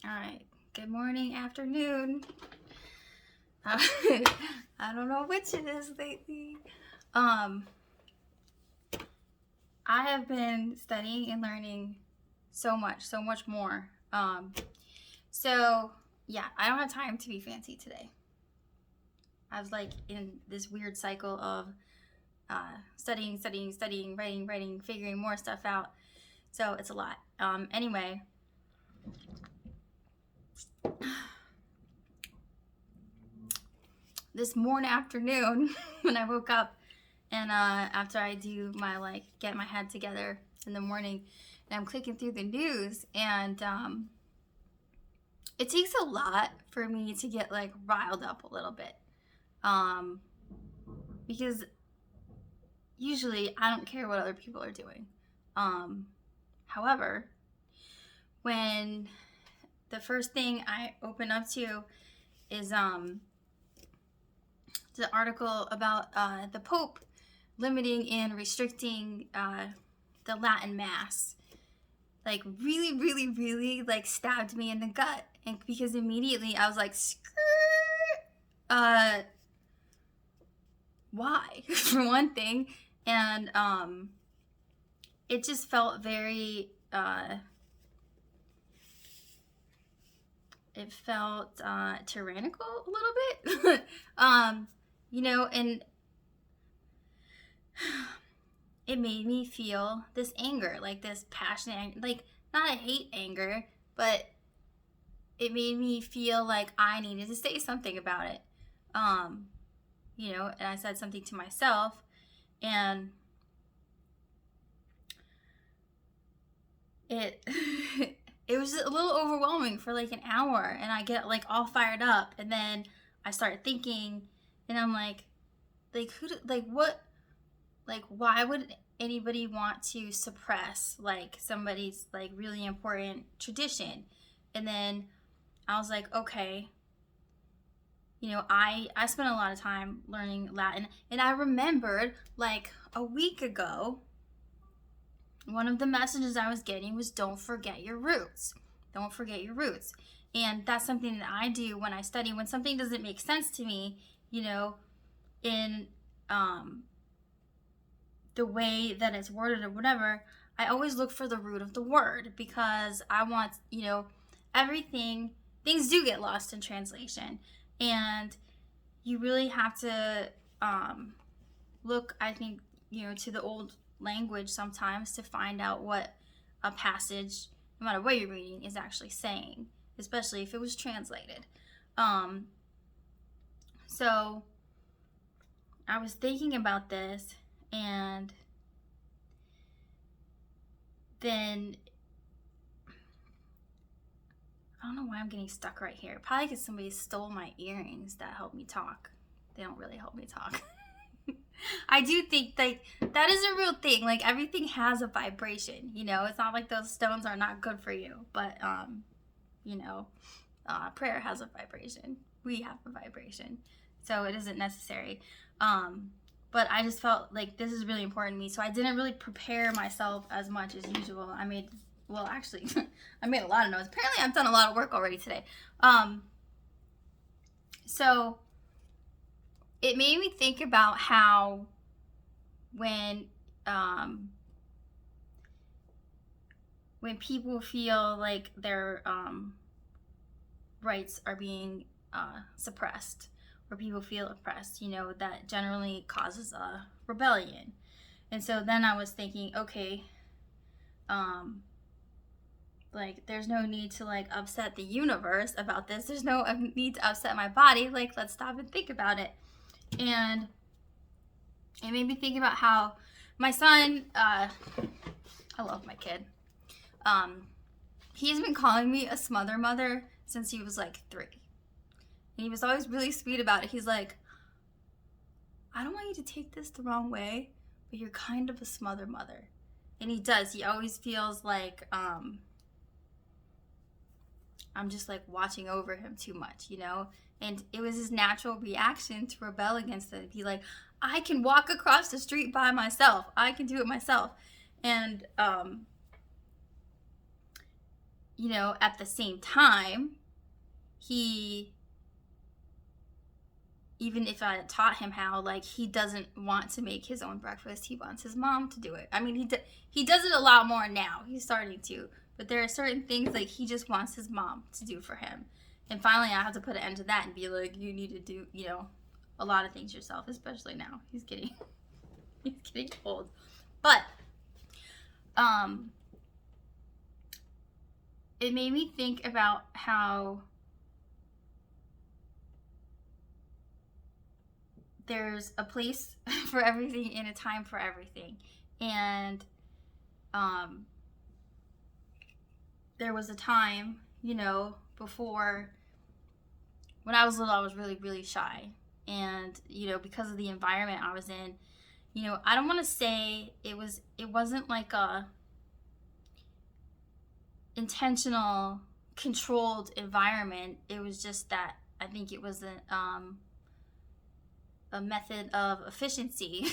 All right. Good morning, afternoon. I don't know which it is lately. Um, I have been studying and learning so much more. So yeah, I don't have time to be fancy today. I was like in this weird cycle of studying, writing, figuring more stuff out. So it's a lot. Anyway, this afternoon when I woke up and after I do my get my head together in the morning, and I'm clicking through the news, and it takes a lot for me to get like riled up a little bit, um, because usually I don't care what other people are doing. However, when the first thing I open up to is the article about the Pope limiting and restricting the Latin Mass, like really like stabbed me in the gut, and because immediately I was like, why? For one thing, and it just felt very it felt tyrannical a little bit. And it made me feel this anger, like this passionate, like not a hate anger, but it made me feel like I needed to say something about it. And I said something to myself, and it it was a little overwhelming for like an hour, and I get like all fired up, and then I start thinking, and I'm like what, like why would anybody want to suppress like somebody's like really important tradition? And then I was like, okay, I spent a lot of time learning Latin, and I remembered like a week ago, one of the messages I was getting was don't forget your roots. Don't forget your roots. And that's something that I do when I study. When something doesn't make sense to me, in the way that it's worded or whatever, I always look for the root of the word, because I want, things do get lost in translation. And you really have to look, I think, to the old language sometimes to find out what a passage, no matter what you're reading, is actually saying, especially if it was translated. So I was thinking about this, and then I don't know why I'm getting stuck right here. Probably because somebody stole my earrings that help me talk. They don't really help me talk. I do think like that is a real thing. Like everything has a vibration, It's not like those stones are not good for you, but prayer has a vibration. We have a vibration, so it isn't necessary. But I just felt like this is really important to me, so I didn't really prepare myself as much as usual. I made a lot of notes. Apparently, I've done a lot of work already today. So it made me think about how when people feel like their rights are being suppressed, or people feel oppressed, that generally causes a rebellion. And so then I was thinking, okay, like there's no need to like upset the universe about this. There's no need to upset my body. Like, let's stop and think about it. And it made me think about how my son, I love my kid. He's been calling me a smother mother since he was like 3. And he was always really sweet about it. He's like, I don't want you to take this the wrong way, but you're kind of a smother mother. And he does. He always feels like I'm just like watching over him too much, And it was his natural reaction to rebel against it. Be like, I can walk across the street by myself. I can do it myself. And at the same time, even if I taught him how, like, he doesn't want to make his own breakfast. He wants his mom to do it. I mean, he does it a lot more now. He's starting to. But there are certain things, like, he just wants his mom to do for him. And finally, I have to put an end to that and be like, you need to do, a lot of things yourself, especially now. He's getting old. But, it made me think about how there's a place for everything and a time for everything. And there was a time, before, when I was little, I was really, really shy. And, because of the environment I was in, I don't want to say it wasn't like a intentional, controlled environment. It was just that I think it was a method of efficiency.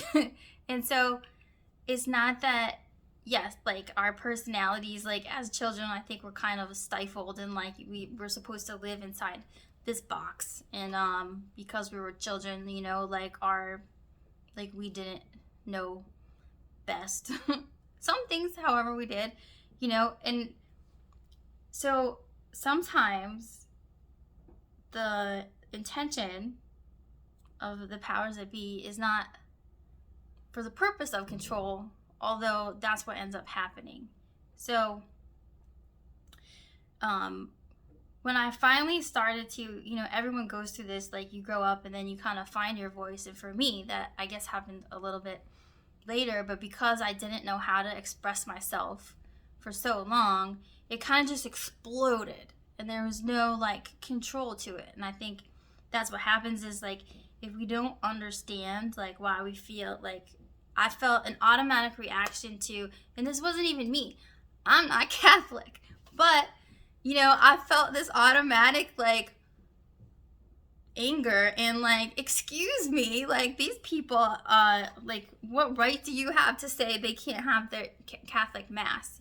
And so it's not that, yes, like, our personalities, like, as children, I think we're kind of stifled, and like we're supposed to live inside this box. And because we were children, we didn't know best. Some things, however, we did, and so sometimes the intention of the powers that be is not for the purpose of control, although that's what ends up happening. So when I finally started to, everyone goes through this, like, you grow up and then you kind of find your voice. And for me, that I guess happened a little bit later, but because I didn't know how to express myself for so long, it kind of just exploded and there was no, like, control to it. And I think that's what happens is, like, if we don't understand, like, why we feel, like, I felt an automatic reaction to, and this wasn't even me, I'm not Catholic, but, I felt this automatic, like, anger and, like, excuse me, like, these people, like, what right do you have to say they can't have their Catholic mass,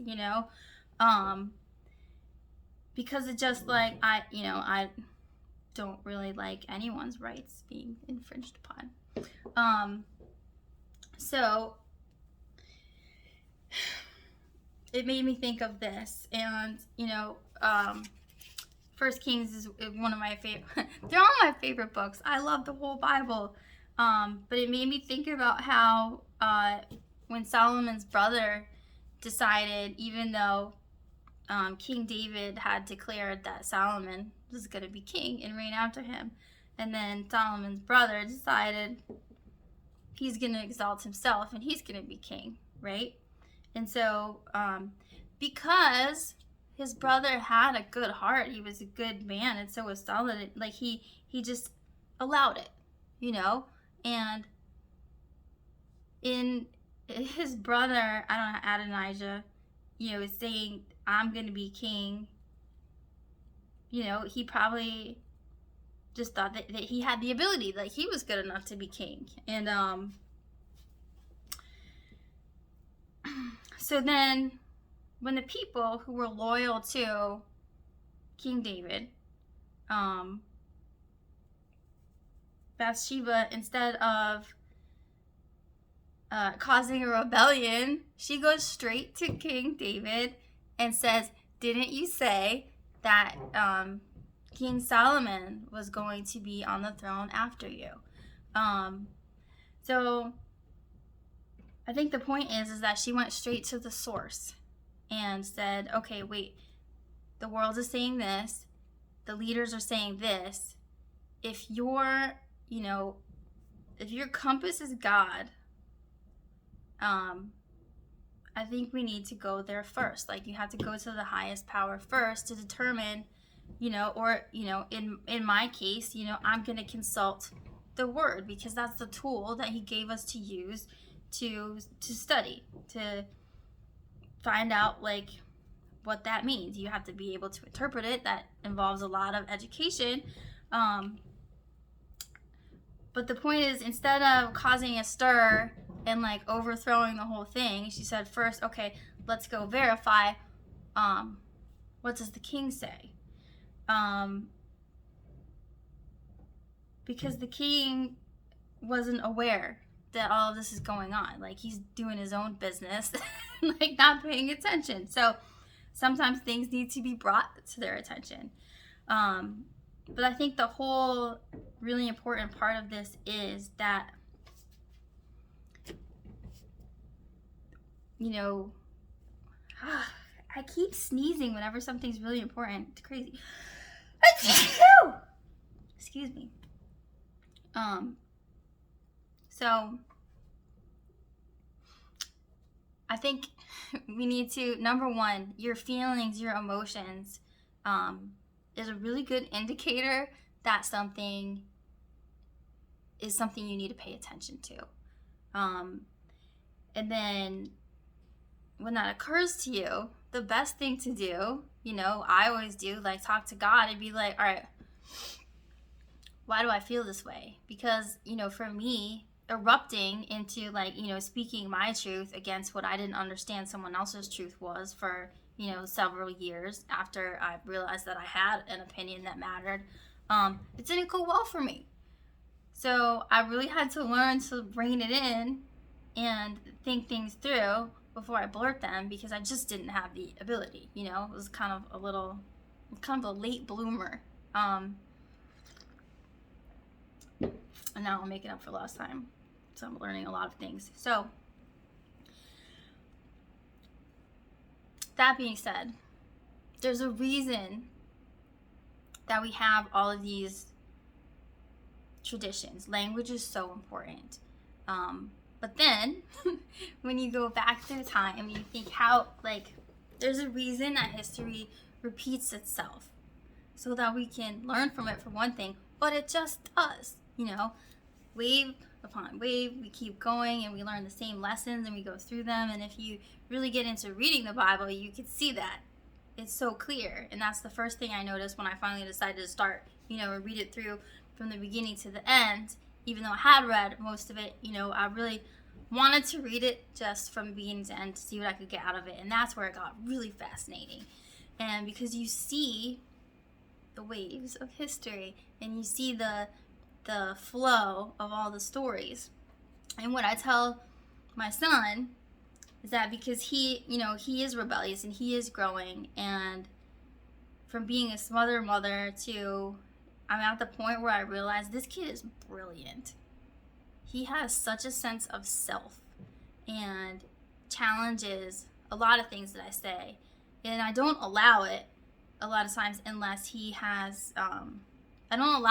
because it just, like, I don't really like anyone's rights being infringed upon. So it made me think of this, and First Kings is one of my favorite. They're all my favorite books. I love the whole Bible, but it made me think about how when Solomon's brother decided, even though King David had declared that Solomon was going to be king and reign after him, and then Solomon's brother decided he's going to exalt himself and he's going to be king, right? And so because his brother had a good heart, he was a good man, and so was Solomon, like, he just allowed it, and in his brother, I don't know, Adonijah, is saying, I'm going to be king, he probably just thought that he had the ability, like, he was good enough to be king. And so then when the people who were loyal to King David, Bathsheba, instead of causing a rebellion, she goes straight to King David and says, didn't you say that King Solomon was going to be on the throne after you? So I think the point is that she went straight to the source and said, okay, wait, the world is saying this, the leaders are saying this. If your compass is God, I think we need to go there first. Like, you have to go to the highest power first to determine, in my case, I'm going to consult the word, because that's the tool that he gave us to use to study, to find out, like, what that means. You have to be able to interpret it. That involves a lot of education. But the point is, instead of causing a stir and, like, overthrowing the whole thing, she said, first, okay, let's go verify what does the king say? Because the king wasn't aware that all of this is going on. Like, he's doing his own business, like not paying attention. So sometimes things need to be brought to their attention. But I think the whole really important part of this is that, you know, I keep sneezing whenever something's really important. It's crazy. Excuse me. So I think we need to, number one, your feelings, your emotions, is a really good indicator that something is something you need to pay attention to. And then when that occurs to you, the best thing to do, you know, I always do, like, talk to God and be like, all right, why do I feel this way? Because, you know, for me, erupting into, like, you know, speaking my truth against what I didn't understand someone else's truth was for, you know, several years after I realized that I had an opinion that mattered, it didn't go well for me. So I really had to learn to rein it in and think things through before I blurt them, because I just didn't have the ability, you know. It was kind of a late bloomer. And now I'm making up for lost time. So I'm learning a lot of things. So that being said, there's a reason that we have all of these traditions. Language is so important. But then when you go back through time, you think how, like, there's a reason that history repeats itself so that we can learn from it, for one thing, but it just does, you know, wave upon wave, we keep going and we learn the same lessons and we go through them. And if you really get into reading the Bible, you can see that it's so clear. And that's the first thing I noticed when I finally decided to start, you know, and read it through from the beginning to the end. Even though I had read most of it, you know, I really wanted to read it just from beginning to end to see what I could get out of it. And that's where it got really fascinating. And because you see the waves of history and you see the flow of all the stories. And what I tell my son is that because he, you know, he is rebellious and he is growing, and from being a smother mother to, I'm at the point where I realize this kid is brilliant. He has such a sense of self and challenges a lot of things that I say. And I don't allow it a lot of times unless he has, I don't allow